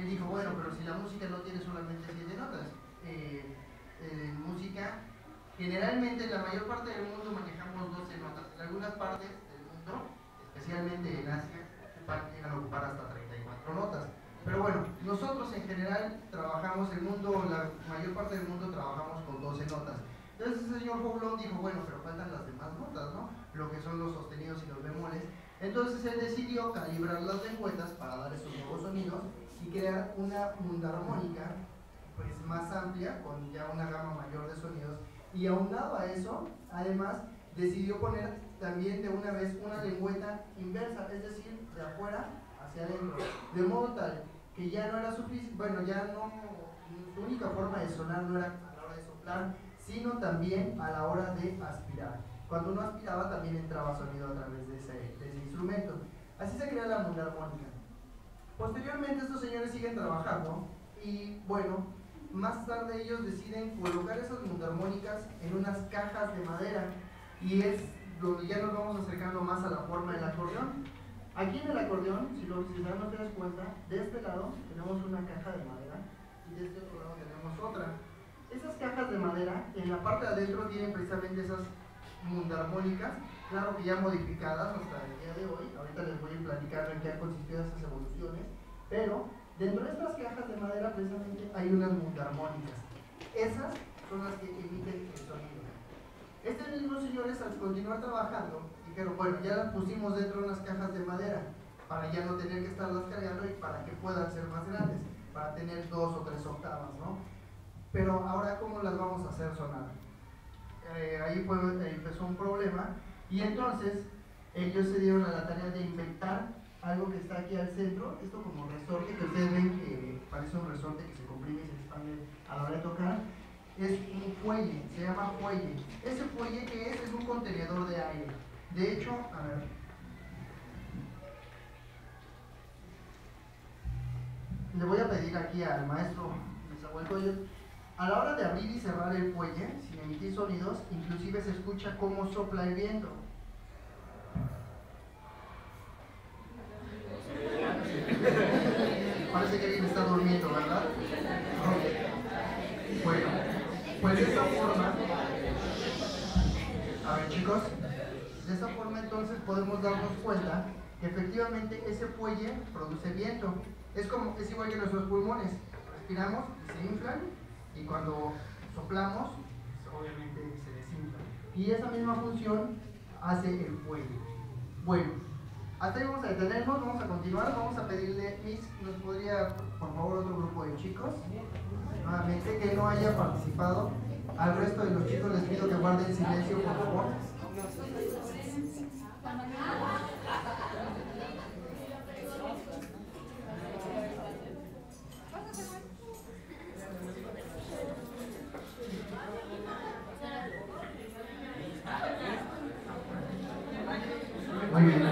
él dijo, bueno, pero si la música no tiene solamente 7 notas, en música, generalmente en la mayor parte del mundo manejamos 12 notas. En algunas partes del mundo, especialmente en Asia, llegan a ocupar hasta 34 notas. Pero bueno, nosotros en general trabajamos, la mayor parte del mundo trabajamos con 12 notas. Entonces el señor Howlund dijo, bueno, pero faltan las demás notas, ¿no? Lo que son los sostenidos y los bemoles. Entonces él decidió calibrar las lengüetas para dar esos nuevos sonidos y crear una mundarmónica pues más amplia, con ya una gama mayor de sonidos. Y aunado a eso, además, decidió poner también de una vez una lengüeta inversa, es decir, de afuera hacia adentro, de modo tal que ya no era suficiente, bueno, ya no, su única forma de sonar no era a la hora de soplar, sino también a la hora de aspirar. Cuando uno aspiraba también entraba sonido a través de ese instrumento. Así se crea la mundarmónica. Posteriormente estos señores siguen trabajando y bueno, más tarde ellos deciden colocar esas mundarmónicas en unas cajas de madera y es donde ya nos vamos acercando más a la forma del acordeón. Aquí en el acordeón, si no te das cuenta, de este lado tenemos una caja de madera y de este otro lado tenemos otra. Esas cajas de madera, en la parte de adentro tienen precisamente esas mundarmónicas, claro que ya modificadas hasta el día de hoy. Ahorita les voy a platicar en qué han consistido esas evoluciones, pero dentro de estas cajas de madera precisamente hay unas mundarmónicas. Esas son las que emiten el sonido. Estos mismos señores, al continuar trabajando, dijeron, bueno, ya las pusimos dentro de unas cajas de madera para ya no tener que estarlas cargando y para que puedan ser más grandes, para tener 2 o 3 octavas, ¿no? Pero ahora, ¿cómo las vamos a hacer sonar? Ahí empezó un problema y entonces ellos se dieron a la tarea de inventar algo que está aquí al centro, esto como resorte, que ustedes ven que parece un resorte que se comprime y se expande a la hora de tocar. Es un fuelle, se llama fuelle. Ese fuelle, ¿qué es? Es un contenedor de aire. De hecho, a ver, le voy a pedir aquí al maestro Nezahualcóyotl, a la hora de abrir y cerrar el fuelle, sin emitir sonidos, inclusive se escucha cómo sopla el viento. Parece que alguien está durmiendo, ¿verdad? Bueno, pues de esta forma, a ver chicos, de esta forma entonces podemos darnos cuenta que efectivamente ese fuelle produce viento. Es igual que nuestros pulmones, respiramos, se inflan y cuando soplamos, pues obviamente se desinflan. Y esa misma función hace el fuelle. Bueno, hasta ahí vamos a detenernos, vamos a continuar, vamos a pedirle, Miss, ¿nos podría por favor otro grupo de chicos? Nuevamente, que no haya participado. Al resto de los chicos les pido que guarden silencio, por favor. Muy bien.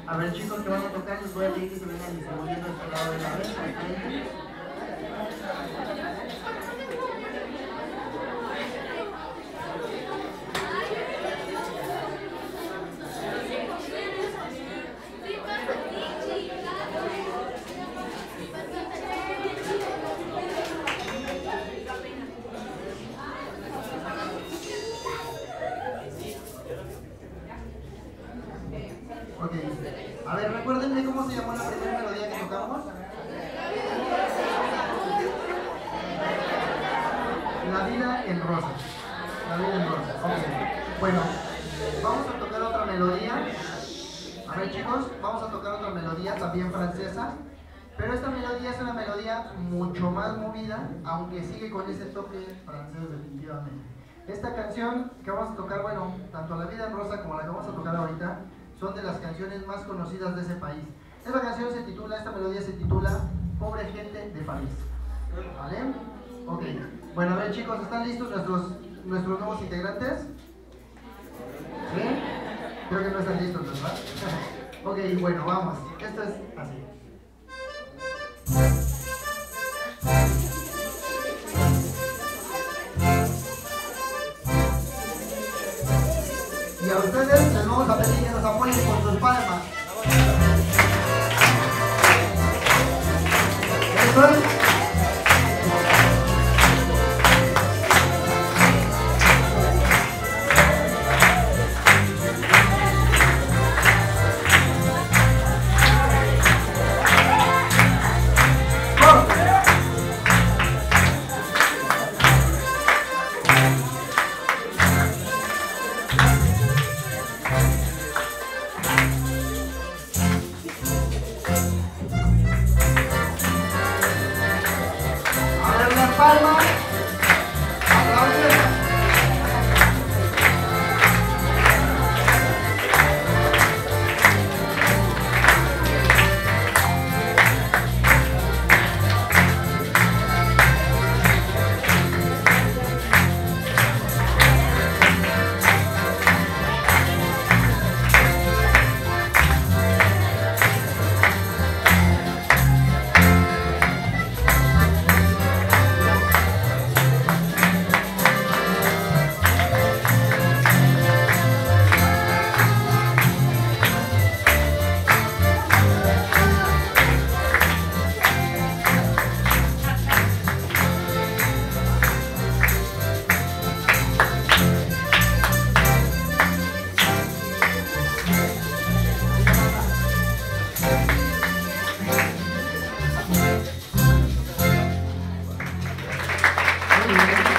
A ver chicos que van a tocar, les voy a pedir que se vengan distribuyendo a este lado de la mesa. Ok, a ver, recuérdenme cómo se llamó la primera melodía que tocamos. La vida en rosa. La vida en rosa, ok. Bueno, vamos a tocar otra melodía. A ver chicos, vamos a tocar otra melodía también francesa. Pero esta melodía es una melodía mucho más movida, aunque sigue con ese toque francés definitivamente. Esta canción que vamos a tocar, bueno, tanto La vida en rosa como la que vamos a tocar ahorita, son de las canciones más conocidas de ese país. Esta canción se titula, esta melodía se titula Pobre gente de París. ¿Vale? Ok. Bueno, a ver chicos, ¿están listos nuestros nuevos integrantes? ¿Sí? Creo que no están listos, ¿verdad? Ok, bueno, vamos. Esto es así. Y a ustedes les vamos a pedir que nos apoyen con sus palmas. Eso es. Palmas, aplausos. Muy bien.